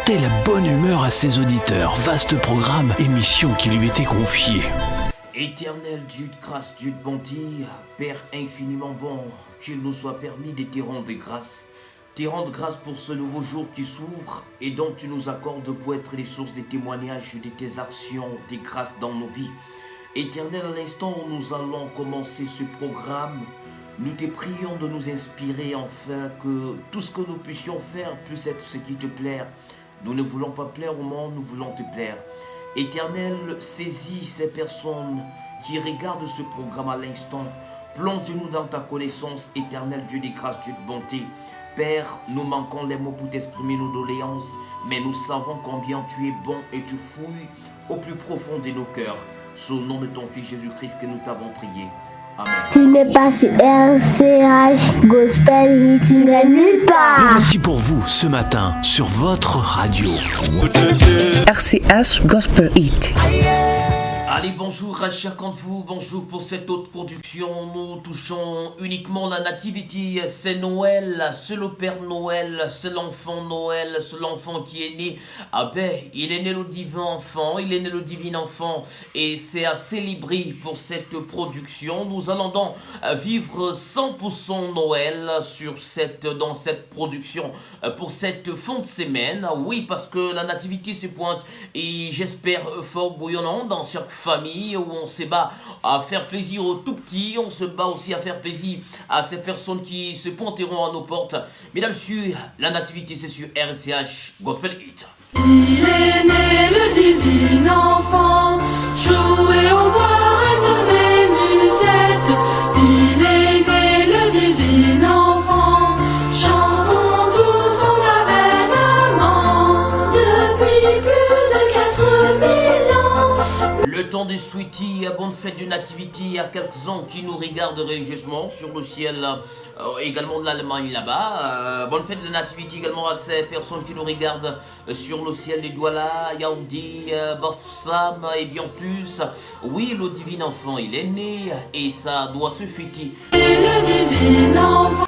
apportait la bonne humeur à ses auditeurs. Vaste programme, émission qui lui était confiée. Éternel Dieu de grâce, Dieu de bonté, Père infiniment bon, qu'il nous soit permis de te rendre grâce. Te rendre grâce pour ce nouveau jour qui s'ouvre et dont tu nous accordes pour être les sources des témoignages de tes actions, des grâces dans nos vies. Éternel, à l'instant où nous allons commencer ce programme, nous te prions de nous inspirer afin que tout ce que nous puissions faire puisse être ce qui te plaît. Nous ne voulons pas plaire au monde, nous voulons te plaire. Éternel, saisis ces personnes qui regardent ce programme à l'instant. Plonge-nous dans ta connaissance, éternel Dieu des grâces, Dieu de bonté. Père, nous manquons les mots pour t'exprimer nos doléances, mais nous savons combien tu es bon et tu fouilles au plus profond de nos cœurs. C'est au nom de ton Fils Jésus-Christ que nous t'avons prié. Amen. Tu n'es pas sur RCH Gospel, tu n'es nulle part. Voici pour vous ce matin sur votre radio. RCH Gospel Hit. Allez, bonjour à chacun de vous, bonjour pour cette autre production. Nous touchons uniquement la nativité, c'est Noël, c'est le Père Noël, c'est l'enfant Noël, c'est l'enfant qui est né. Ah ben, il est né le divin enfant, il est né le divin enfant et c'est à célébrer pour cette production. Nous allons donc vivre 100% Noël dans cette production pour cette fin de semaine. Oui, parce que la nativité se pointe et j'espère fort bouillonnant dans chaque famille où on se bat à faire plaisir aux tout petits, on se bat aussi à faire plaisir à ces personnes qui se pointeront à nos portes. Mesdames et messieurs, la nativité c'est sur RCH Gospel Hit. Il est né le divin enfant, jouez au bois, résonnez musette. Il est né le divin enfant, chantons tous son avènement depuis plus de 4000 ans. Le temps des sweeties, bonne fête de nativité à quelques-uns qui nous regardent religieusement sur le ciel, également de l'Allemagne là-bas. Bonne fête de nativité également à ces personnes qui nous regardent sur le ciel de Douala, Yaoundé, Bafoussam et bien plus. Oui, le divin enfant, il est né et ça doit se fêter. Et le divin enfant.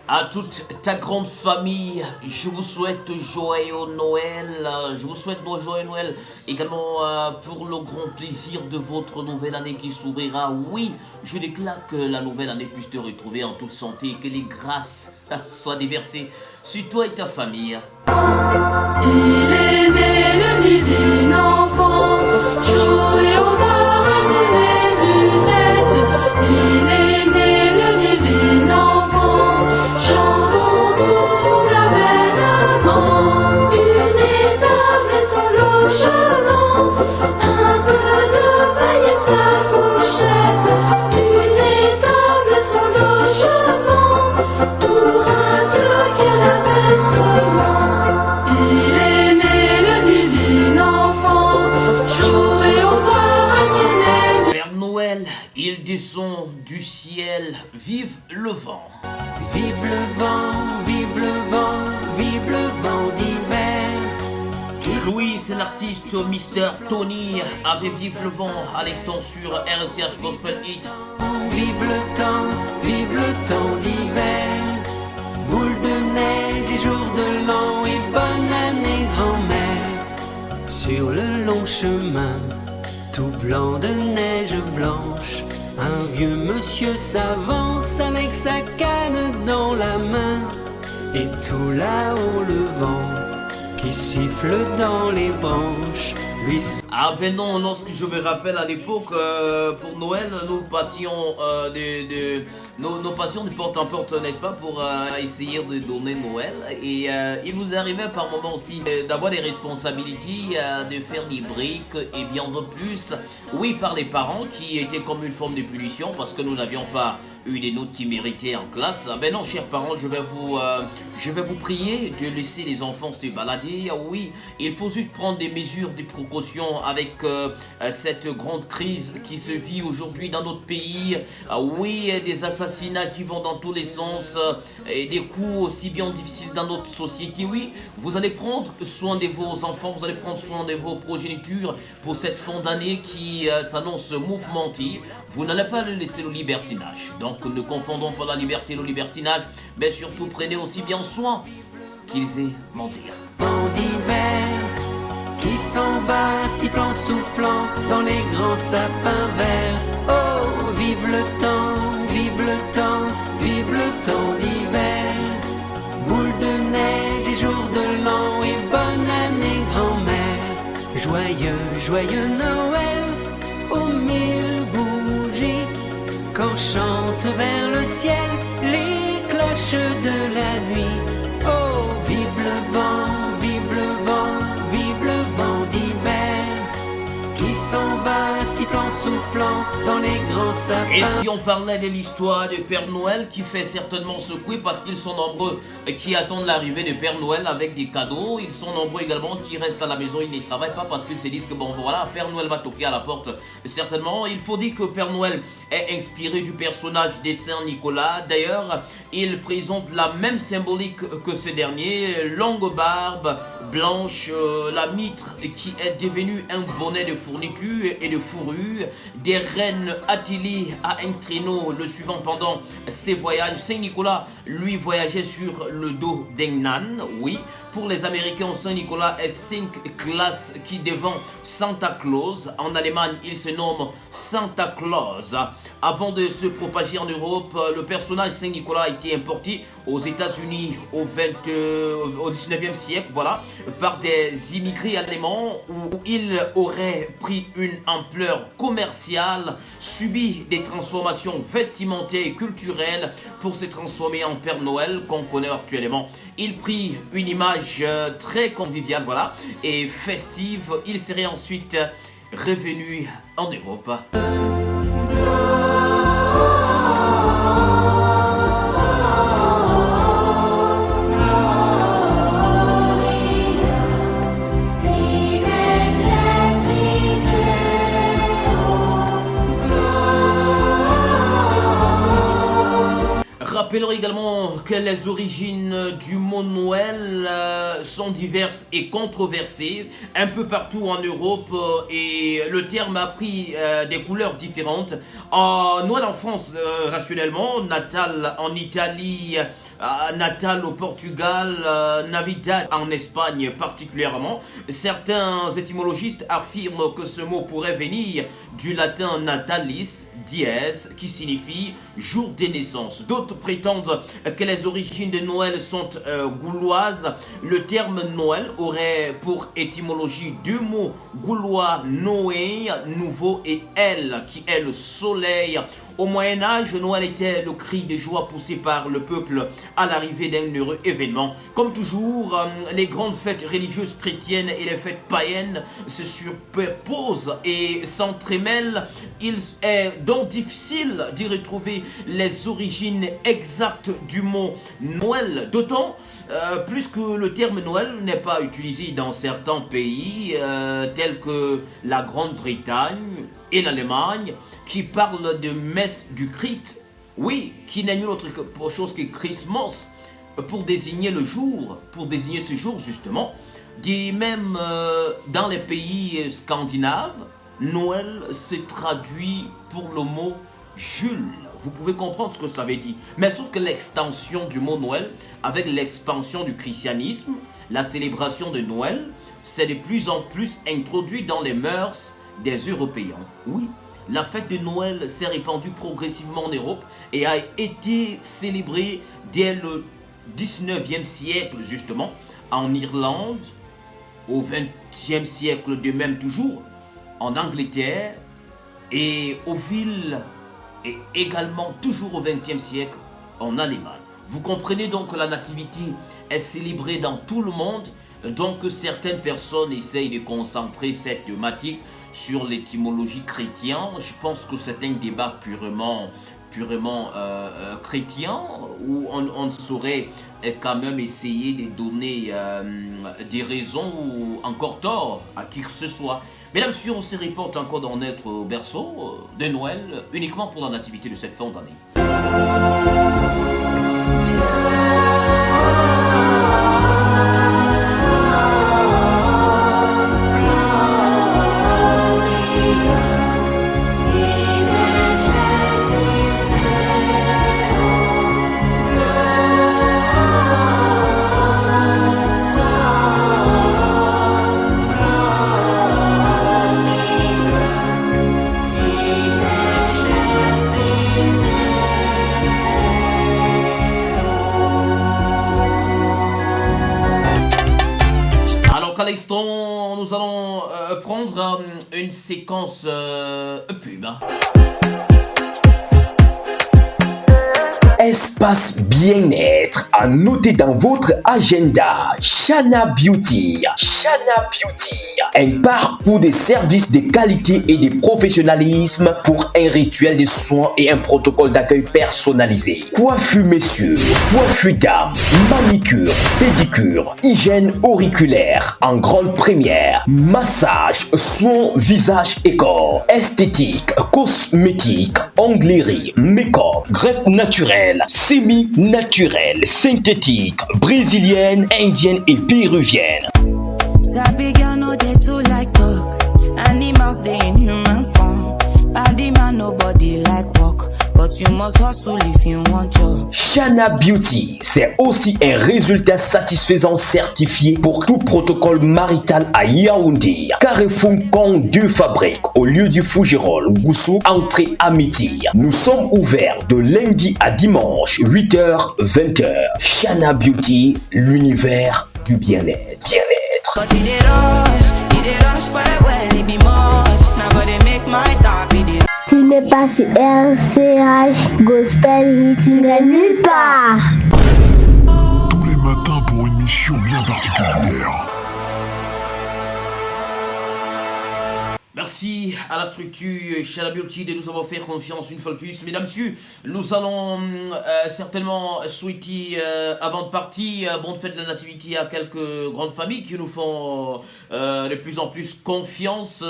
À toute ta grande famille, je vous souhaite joyeux Noël. Je vous souhaite joyeux Noël également pour le grand plaisir de votre nouvelle année qui s'ouvrira. Oui, je déclare que la nouvelle année puisse te retrouver en toute santé et que les grâces soient déversées sur toi et ta famille. Il est né le divin enfant, jouez au bois, résonnez musette. Il est né le divin enfant, chantons tous son avènement. Une étable et son logement, un peu de paille et sa couchette. Une étable et son logement, pour un Dieu qu'elle apaisement. Il est né le divin enfant, jouez au bois, résonnez. Père Noël, il descend du ciel, vive le vent. Vive le vent, vive le vent, vive le vent d'hiver. Louis, c'est l'artiste Mr. Tony avec Vive le vent à l'instant sur RCH Gospel Hit. Vive le temps d'hiver. Boule de neige et jour de l'an et bonne année grand-mère. Sur le long chemin, tout blanc de neige blanche, un vieux monsieur s'avance avec sa canne dans la main. Et tout là-haut le vent qui siffle dans les branches lui. Ah ben non, lorsque je me rappelle à l'époque, pour Noël, nous passions nos passions de porte en porte, n'est-ce pas, pour essayer de donner Noël. Et il nous arrivait par moments aussi d'avoir des responsabilités, de faire des briques et bien de plus. Oui, par les parents qui étaient comme une forme de punition parce que nous n'avions pas eu des notes qui méritaient en classe. Ah ben non, chers parents, je vais vous prier de laisser les enfants se balader. Oui, il faut juste prendre des mesures, des précautions avec cette grande crise qui se vit aujourd'hui dans notre pays. Oui, des assassinats qui vont dans tous les sens et des coups aussi bien difficiles dans notre société. Oui, vous allez prendre soin de vos enfants, vous allez prendre soin de vos progénitures pour cette fin d'année qui s'annonce mouvementée. Vous n'allez pas le laisser au libertinage. Donc ne confondons pas la liberté et le libertinage, mais surtout prenez aussi bien soin qu'ils aient menti. Vent d'hiver. qui s'en va, sifflant, soufflant dans les grands sapins verts. Oh, vive le temps, vive le temps, vive le temps d'hiver. Boule de neige et jour de l'an et bonne année grand-mère. Joyeux, joyeux Noël aux mille bougies, quand chantent vers le ciel les cloches de la nuit. Oh, vive le vent, vive le vent, vive le vent d'hiver, qui s'en va, sifflant, soufflant dans les grands sapins. Et si on parlait de l'histoire du Père Noël qui fait certainement secouer parce qu'ils sont nombreux qui attendent l'arrivée du Père Noël avec des cadeaux. Ils sont nombreux également qui restent à la maison, ils ne travaillent pas parce qu'ils se disent que bon voilà, Père Noël va toquer à la porte. Certainement, il faut dire que Père Noël est inspiré du personnage des Saint Nicolas. D'ailleurs, il présente la même symbolique que ce dernier, longue barbe blanche, la mitre qui est devenue un bonnet de fourniture et de fourrure, des reines attelées à un traîneau le suivant pendant ses voyages. Saint Nicolas, lui, voyageait sur le dos d'un âne, oui. Pour les Américains, Saint Nicolas est 5 classes qui devant Santa Claus. En Allemagne, il se nomme Santa Claus. Avant de se propager en Europe, le personnage Saint Nicolas a été importé aux États-Unis au 19e siècle, voilà, par des immigrés allemands où il aurait pris une ampleur commerciale, subi des transformations vestimentaires et culturelles pour se transformer en Père Noël qu'on connaît actuellement. Il prit une image très conviviale, voilà, et festive. Il serait ensuite revenu en Europe. Rappelons également que les origines du mot Noël sont diverses et controversées un peu partout en Europe et le terme a pris des couleurs différentes. Noël en France, rationnellement, Natal en Italie, Natal au Portugal, Navidad en Espagne particulièrement. Certains étymologistes affirment que ce mot pourrait venir du latin natalis, dies, qui signifie jour des naissances. D'autres prétendent que les origines de Noël sont gauloises. Le terme Noël aurait pour étymologie deux mots gaulois, Noé, nouveau, et El, qui est le soleil. Au Moyen-Âge, Noël était le cri de joie poussé par le peuple à l'arrivée d'un heureux événement. Comme toujours, les grandes fêtes religieuses chrétiennes et les fêtes païennes se superposent et s'entremêlent. Il est donc difficile d'y retrouver les origines exactes du mot Noël, d'autant plus que le terme Noël n'est pas utilisé dans certains pays tels que la Grande-Bretagne et l'Allemagne, qui parle de messe du Christ, oui, qui n'est nulle autre chose que Christmas, pour désigner le jour, pour désigner ce jour justement. Dit même dans les pays scandinaves, Noël se traduit pour le mot Jules. Vous pouvez comprendre ce que ça veut dire. Mais sauf que l'extension du mot Noël, avec l'expansion du christianisme, la célébration de Noël, c'est de plus en plus introduit dans les mœurs des Européens. Oui, la fête de Noël s'est répandue progressivement en Europe et a été célébrée dès le 19e siècle justement en Irlande, au 20e siècle de même toujours en Angleterre et aux villes et également toujours au 20e siècle en Allemagne. Vous comprenez donc que la nativité est célébrée dans tout le monde. Donc certaines personnes essayent de concentrer cette thématique sur l'étymologie chrétienne. Je pense que c'est un débat purement chrétien où on saurait quand même essayer de donner des raisons ou encore tort à qui que ce soit. Mesdames et messieurs, on se reporte encore dans notre berceau de Noël uniquement pour la nativité de cette fin d'année. donc à l'instant, nous allons prendre une séquence pub. Espace bien-être à noter dans votre agenda. Shana Beauty. Un parcours de services de qualité et de professionnalisme pour un rituel de soins et un protocole d'accueil personnalisé. Coiffure messieurs, coiffure dames, manicure, pédicure, hygiène auriculaire en grande première, massage, soins visage et corps, esthétique, cosmétique, onglerie, make-up, greffe naturelle, semi-naturelle, synthétique, brésilienne, indienne et péruvienne. Sabi girl no dey too like talk. Animals dey in human form. Body man nobody like walk, but you must hustle if you want job. Shana Beauty, c'est aussi un résultat satisfaisant certifié pour tout protocole marital à Yaoundé. Carrefour Kong 2 fabrique au lieu du Fougerolles, Goussou, entrée Amity. Nous sommes ouverts de lundi à dimanche, 8h, 20h. Shana Beauty, l'univers du bien-être. But he dey rush well well, he be much. Now gotta make my top, he dey. Tu n'es pas sur RCH Gospel Hit, tu n'es nulle part. Tous les matins pour une mission bien particulière. Merci à la structure Shana Beauty de nous avoir fait confiance une fois de plus. Mesdames, messieurs, nous allons certainement souhaiter, avant de partir, bonne fête de la nativité à quelques grandes familles qui nous font de plus en plus confiance.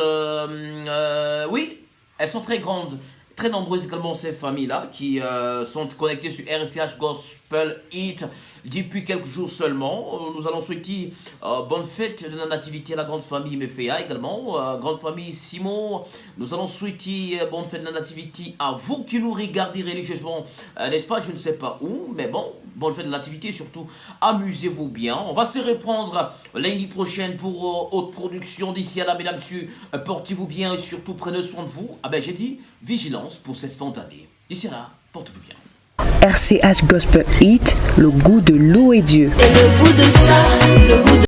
Oui, elles sont très grandes, très nombreuses également ces familles-là qui sont connectées sur RCH Gospel Hit depuis quelques jours seulement. Nous allons souhaiter bonne fête de la nativité à la grande famille Mefea également, grande famille Simon. Nous allons souhaiter bonne fête de la nativité à vous qui nous regardez religieusement, n'est-ce pas, je ne sais pas où, mais bon, bonne fête de la nativité, surtout amusez-vous bien. On va se reprendre lundi prochain pour haute production. D'ici à là, mesdames, messieurs, portez-vous bien et surtout prenez soin de vous. Ah ben j'ai dit vigilance pour cette fin d'année. D'ici à là, portez-vous bien. RCH Gospel Hit, le goût de l'eau et Dieu. Et le goût de ça, le goût de